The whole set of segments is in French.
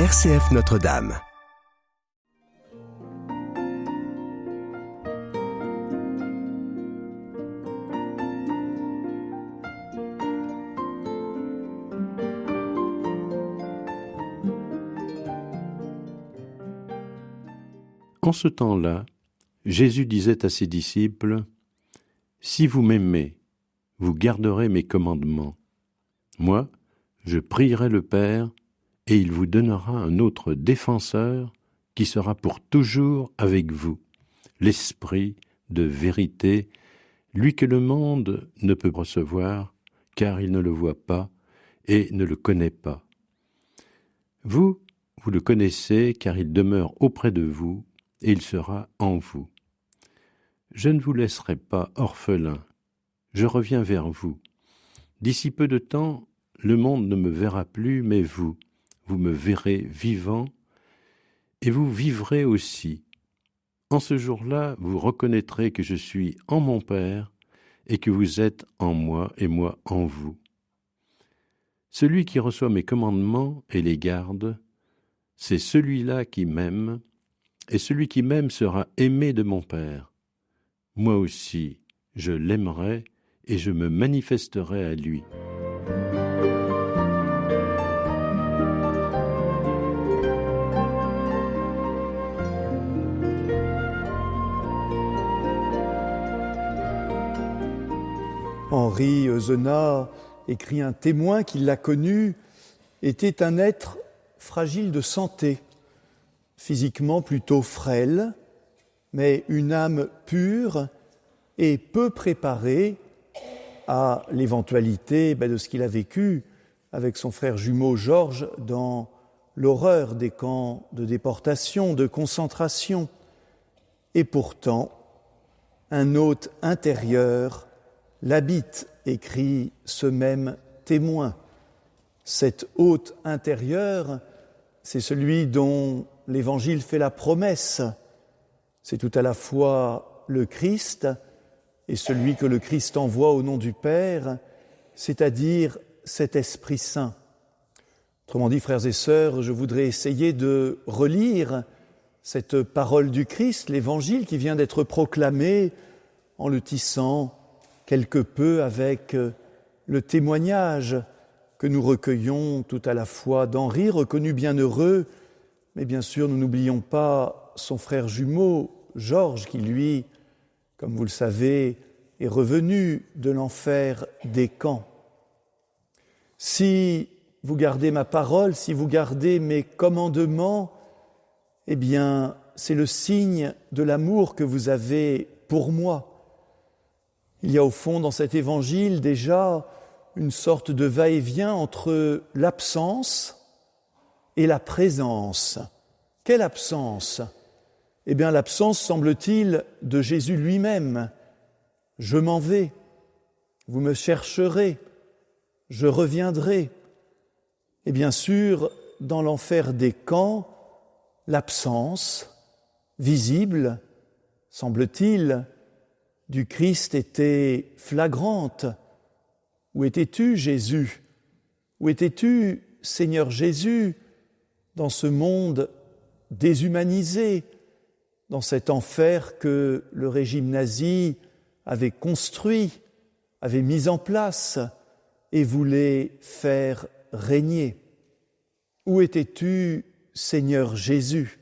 RCF Notre-Dame. En ce temps-là, Jésus disait à ses disciples : « Si vous m'aimez, vous garderez mes commandements. Moi, je prierai le Père, et il vous donnera un autre défenseur qui sera pour toujours avec vous, l'Esprit de vérité, lui que le monde ne peut recevoir, car il ne le voit pas et ne le connaît pas. Vous le connaissez, car il demeure auprès de vous, et il sera en vous. Je ne vous laisserai pas orphelin, je reviens vers vous. D'ici peu de temps, le monde ne me verra plus, mais vous me verrez vivant, et vous vivrez aussi. En ce jour-là, vous reconnaîtrez que je suis en mon Père, et que vous êtes en moi, et moi en vous. Celui qui reçoit mes commandements et les garde, c'est celui-là qui m'aime, et celui qui m'aime sera aimé de mon Père. Moi aussi, je l'aimerai et je me manifesterai à lui. » Henri Euzenat écrit: un témoin qui l'a connu était un être fragile de santé, physiquement plutôt frêle, mais une âme pure et peu préparée à l'éventualité de ce qu'il a vécu avec son frère jumeau Georges dans l'horreur des camps de déportation, de concentration. Et pourtant, un hôte intérieur l'habite, écrit ce même témoin. Cet hôte intérieur, c'est celui dont l'Évangile fait la promesse. C'est tout à la fois le Christ et celui que le Christ envoie au nom du Père, c'est-à-dire cet Esprit Saint. Autrement dit, frères et sœurs, je voudrais essayer de relire cette parole du Christ, l'Évangile qui vient d'être proclamé, en le tissant quelque peu avec le témoignage que nous recueillons tout à la fois d'Henri, reconnu bienheureux, mais bien sûr nous n'oublions pas son frère jumeau Georges qui lui, comme vous le savez, est revenu de l'enfer des camps. Si vous gardez ma parole, si vous gardez mes commandements, eh bien c'est le signe de l'amour que vous avez pour moi. Il y a au fond dans cet évangile déjà une sorte de va-et-vient entre l'absence et la présence. Quelle absence ? Eh bien l'absence, semble-t-il, de Jésus lui-même. Je m'en vais, vous me chercherez, je reviendrai. Et bien sûr, dans l'enfer des camps, l'absence visible, semble-t-il, du Christ était flagrante. Où étais-tu, Jésus ? Où étais-tu, Seigneur Jésus, dans ce monde déshumanisé, dans cet enfer que le régime nazi avait construit, avait mis en place et voulait faire régner ? Où étais-tu, Seigneur Jésus ?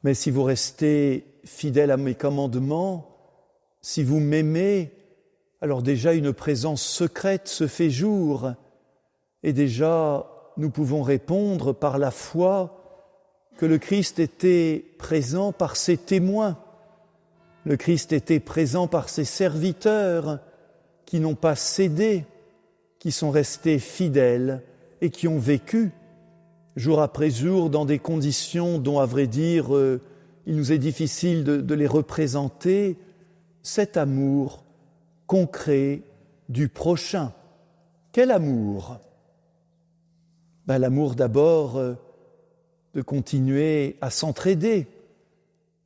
Mais si vous restez fidèle à mes commandements, si vous m'aimez, alors déjà une présence secrète se fait jour, et déjà nous pouvons répondre par la foi que le Christ était présent par ses témoins, le Christ était présent par ses serviteurs qui n'ont pas cédé, qui sont restés fidèles et qui ont vécu jour après jour dans des conditions dont, à vrai dire, il nous est difficile de les représenter, cet amour concret du prochain. Quel amour ? L'amour d'abord de continuer à s'entraider,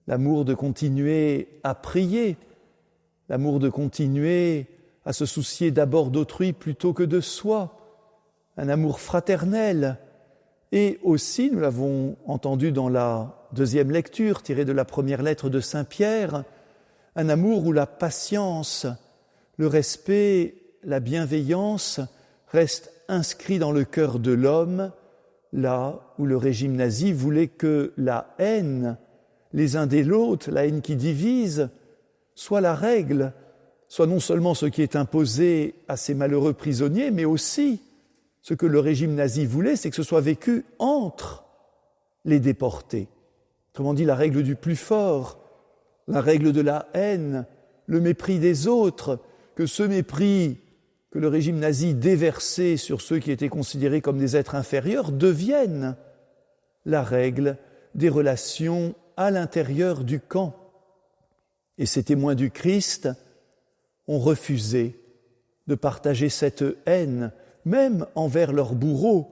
l'amour de continuer à prier, l'amour de continuer à se soucier d'abord d'autrui plutôt que de soi, un amour fraternel, Et aussi, nous l'avons entendu dans la deuxième lecture, tirée de la première lettre de Saint Pierre, un amour où la patience, le respect, la bienveillance restent inscrits dans le cœur de l'homme, là où le régime nazi voulait que la haine, les uns des autres, la haine qui divise, soit la règle, soit non seulement ce qui est imposé à ces malheureux prisonniers, mais aussi ce que le régime nazi voulait, c'est que ce soit vécu entre les déportés. Autrement dit, la règle du plus fort, la règle de la haine, le mépris des autres, que ce mépris que le régime nazi déversait sur ceux qui étaient considérés comme des êtres inférieurs devienne la règle des relations à l'intérieur du camp. Et ces témoins du Christ ont refusé de partager cette haine, même envers leurs bourreaux,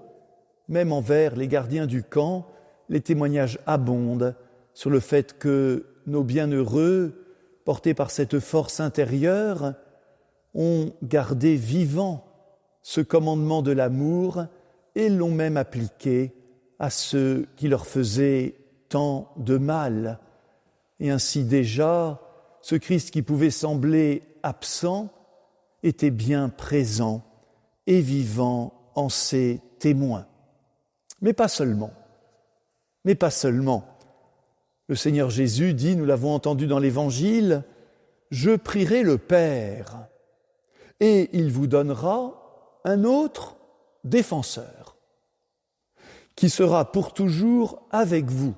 même envers les gardiens du camp. Les témoignages abondent sur le fait que nos bienheureux, portés par cette force intérieure, ont gardé vivant ce commandement de l'amour et l'ont même appliqué à ceux qui leur faisaient tant de mal. Et ainsi déjà, ce Christ qui pouvait sembler absent était bien présent et vivant en ses témoins. Mais pas seulement. Le Seigneur Jésus dit, nous l'avons entendu dans l'Évangile, « Je prierai le Père, et il vous donnera un autre défenseur, qui sera pour toujours avec vous. »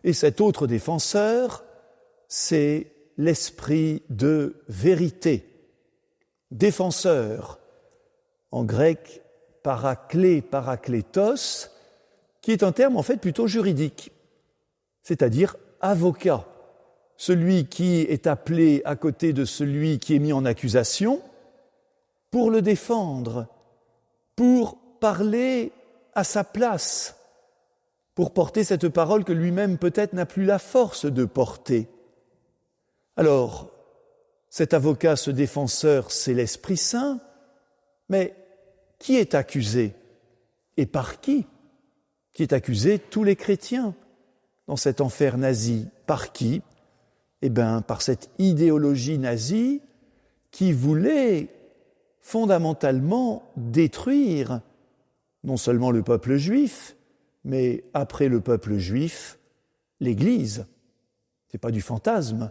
Et cet autre défenseur, c'est l'Esprit de vérité. Défenseur, en grec, paraklétos, qui est un terme en fait plutôt juridique, c'est-à-dire avocat, celui qui est appelé à côté de celui qui est mis en accusation pour le défendre, pour parler à sa place, pour porter cette parole que lui-même peut-être n'a plus la force de porter. Alors, cet avocat, ce défenseur, c'est l'Esprit Saint, mais qui est accusé? Et par qui? Qui est accusé? Tous les chrétiens dans cet enfer nazi. Par qui? Eh bien, par cette idéologie nazie qui voulait fondamentalement détruire non seulement le peuple juif, mais après le peuple juif, l'Église. Ce n'est pas du fantasme,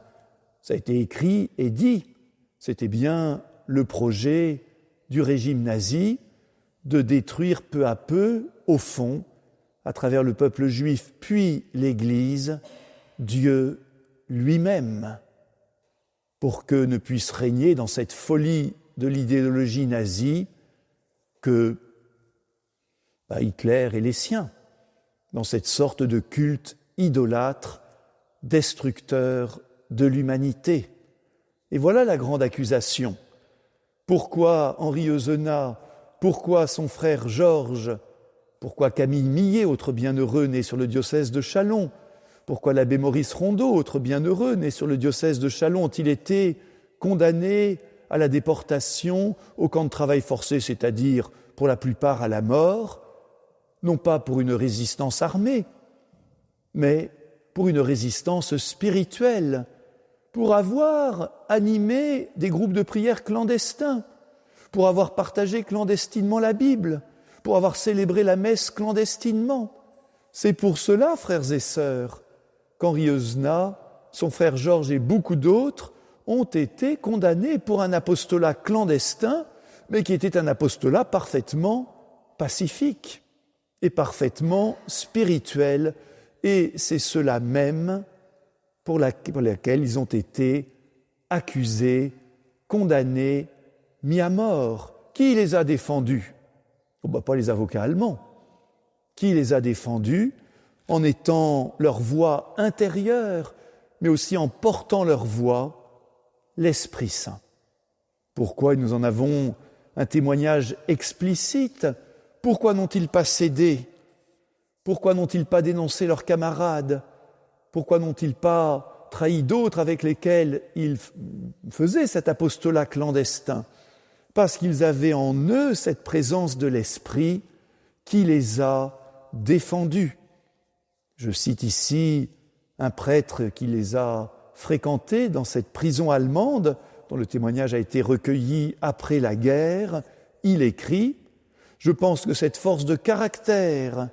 ça a été écrit et dit. C'était bien le projet du régime nazi de détruire peu à peu, au fond, à travers le peuple juif, puis l'Église, Dieu lui-même, pour que ne puisse régner dans cette folie de l'idéologie nazie que Hitler et les siens, dans cette sorte de culte idolâtre, destructeur de l'humanité. Et voilà la grande accusation. Pourquoi Henri Euzenat, pourquoi son frère Georges, pourquoi Camille Millet, autre bienheureux né sur le diocèse de Châlons, pourquoi l'abbé Maurice Rondeau, autre bienheureux né sur le diocèse de Châlons, ont-ils été condamnés à la déportation, au camp de travail forcé, c'est-à-dire pour la plupart à la mort, non pas pour une résistance armée, mais pour une résistance spirituelle, pour avoir animé des groupes de prière clandestins, pour avoir partagé clandestinement la Bible, pour avoir célébré la messe clandestinement. C'est pour cela, frères et sœurs, qu'Henri Euzenat, son frère Georges et beaucoup d'autres ont été condamnés pour un apostolat clandestin, mais qui était un apostolat parfaitement pacifique et parfaitement spirituel. Et c'est cela même pour laquelle ils ont été accusés, condamnés, mis à mort. Qui les a défendus? Pas les avocats allemands. Qui les a défendus en étant leur voix intérieure, mais aussi en portant leur voix, l'Esprit Saint. Pourquoi nous en avons un témoignage explicite? Pourquoi n'ont-ils pas cédé? Pourquoi n'ont-ils pas dénoncé leurs camarades? Pourquoi n'ont-ils pas trahi d'autres avec lesquels ils faisaient cet apostolat clandestin? Parce qu'ils avaient en eux cette présence de l'Esprit qui les a défendus. Je cite ici un prêtre qui les a fréquentés dans cette prison allemande, dont le témoignage a été recueilli après la guerre. Il écrit « Je pense que cette force de caractère,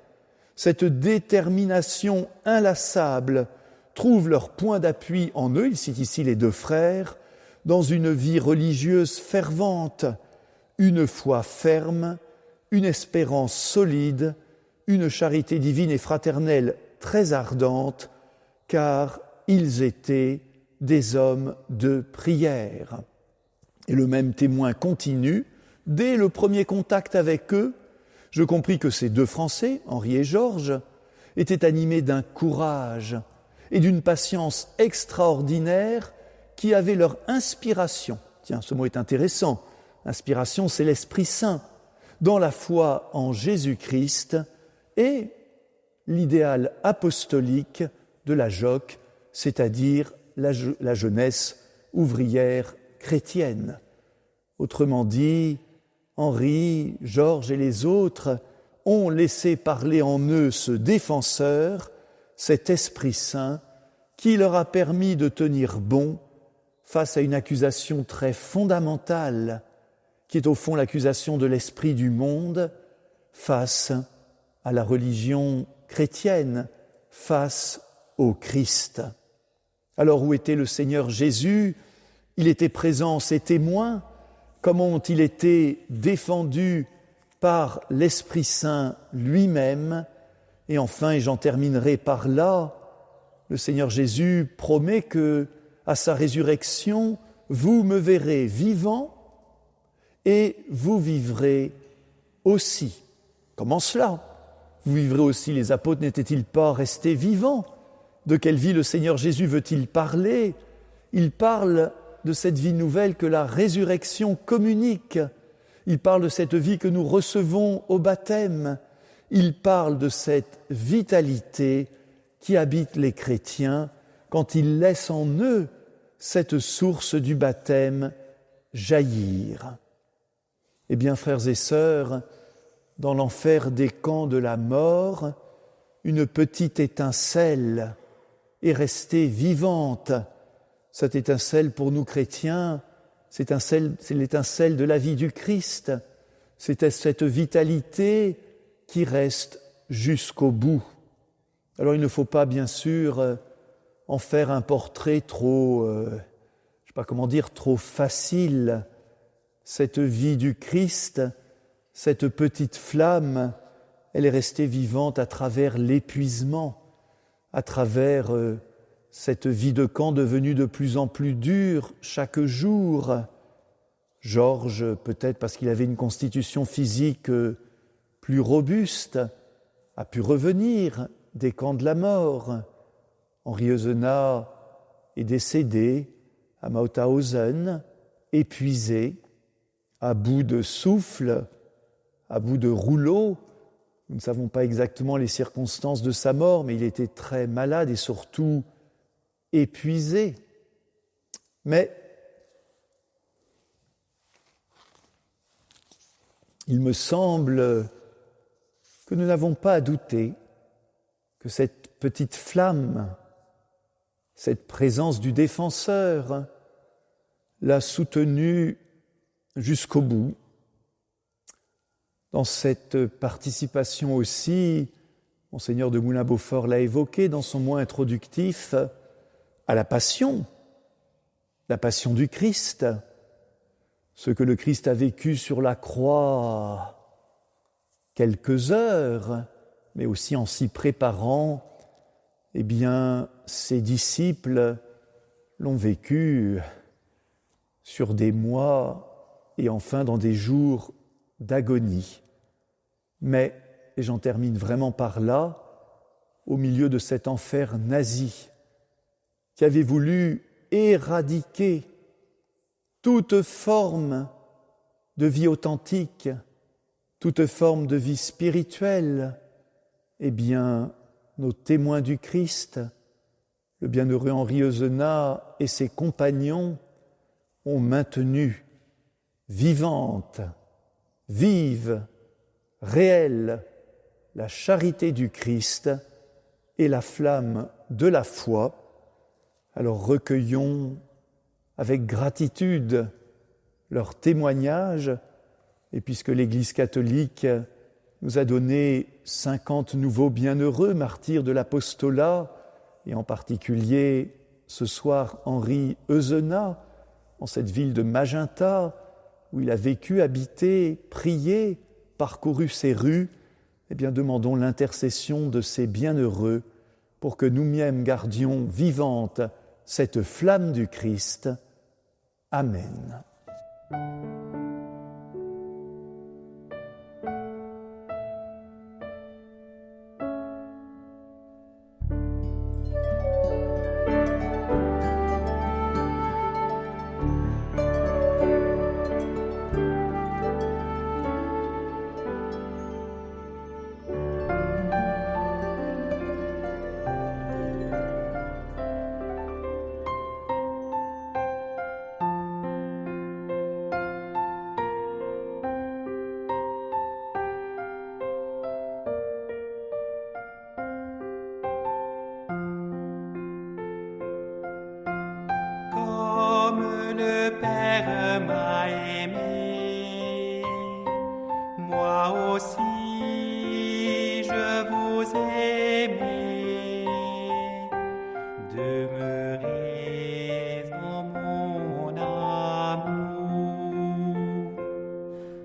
cette détermination inlassable trouvent leur point d'appui en eux, il cite ici les deux frères, dans une vie religieuse fervente, une foi ferme, une espérance solide, une charité divine et fraternelle très ardente, car ils étaient des hommes de prière. » Et le même témoin continue, « Dès le premier contact avec eux, je compris que ces deux Français, Henri et Georges, étaient animés d'un courage et d'une patience extraordinaires qui avaient leur inspiration. » Tiens, ce mot est intéressant. Inspiration, c'est l'Esprit Saint, dans la foi en Jésus-Christ et l'idéal apostolique de la JOC, c'est-à-dire la jeunesse ouvrière chrétienne. Autrement dit, Henri, Georges et les autres ont laissé parler en eux ce défenseur, cet Esprit Saint, qui leur a permis de tenir bon face à une accusation très fondamentale, qui est au fond l'accusation de l'esprit du monde, face à la religion chrétienne, face au Christ. Alors où était le Seigneur Jésus ? Il était présent, ses témoins. Comment ont-ils été défendus par l'Esprit Saint lui-même ? Et enfin, et j'en terminerai par là, le Seigneur Jésus promet que, à sa résurrection, vous me verrez vivant et vous vivrez aussi. Comment cela ? Vous vivrez aussi, les apôtres n'étaient-ils pas restés vivants ? De quelle vie le Seigneur Jésus veut-il parler ? Il parle de cette vie nouvelle que la résurrection communique. Il parle de cette vie que nous recevons au baptême. Il parle de cette vitalité qui habite les chrétiens quand ils laissent en eux cette source du baptême jaillir. Eh bien, frères et sœurs, dans l'enfer des camps de la mort, une petite étincelle est restée vivante. Cette étincelle, pour nous chrétiens, c'est l'étincelle de la vie du Christ. C'est cette vitalité qui reste jusqu'au bout. Alors il ne faut pas, bien sûr, en faire un portrait trop facile. Cette vie du Christ, cette petite flamme, elle est restée vivante à travers l'épuisement, à travers cette vie de camp devenue de plus en plus dure chaque jour. Georges, peut-être parce qu'il avait une constitution physique plus robuste, a pu revenir des camps de la mort. Henri Eusenat est décédé à Mauthausen, épuisé, à bout de souffle, à bout de rouleau. Nous ne savons pas exactement les circonstances de sa mort, mais il était très malade et surtout épuisé. Mais il me semble que nous n'avons pas à douter que cette petite flamme, cette présence du défenseur, l'a soutenu jusqu'au bout. Dans cette participation aussi, Monseigneur de Moulin-Beaufort l'a évoqué dans son mot introductif, à la passion du Christ, ce que le Christ a vécu sur la croix quelques heures, mais aussi en s'y préparant, eh bien, ses disciples l'ont vécu sur des mois et enfin dans des jours d'agonie. Mais, et j'en termine vraiment par là, au milieu de cet enfer nazi qui avait voulu éradiquer toute forme de vie authentique, toute forme de vie spirituelle, eh bien, nos témoins du Christ, le bienheureux Henri Eusenat et ses compagnons ont maintenu vivante, vive, réelle la charité du Christ et la flamme de la foi. Alors recueillons avec gratitude leur témoignage, et puisque l'Église catholique nous a donné 50 nouveaux bienheureux, martyrs de l'apostolat, et en particulier ce soir Henri Eusenat, en cette ville de Magenta, où il a vécu, habité, prié, parcouru ses rues, eh bien demandons l'intercession de ces bienheureux pour que nous-mêmes gardions vivante cette flamme du Christ. Amen. Le Père m'a aimé, moi aussi je vous aimais. Demeurez en mon amour.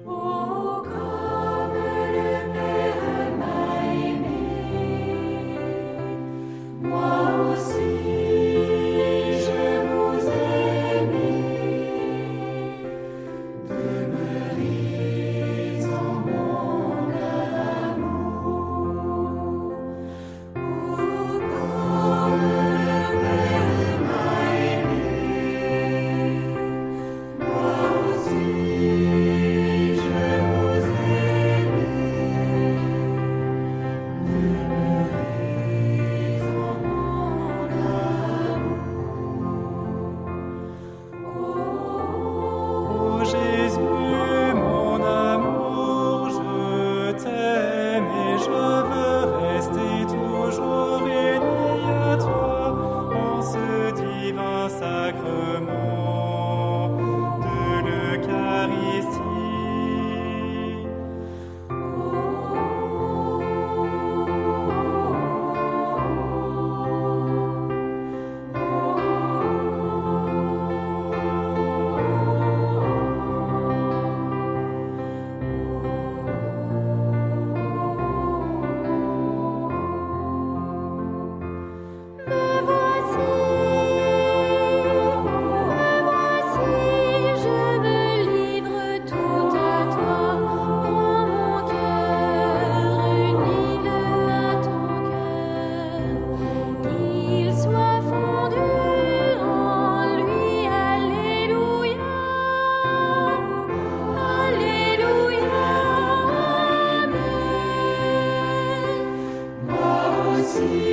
Oh, comme le Père m'a aimé, moi aussi. See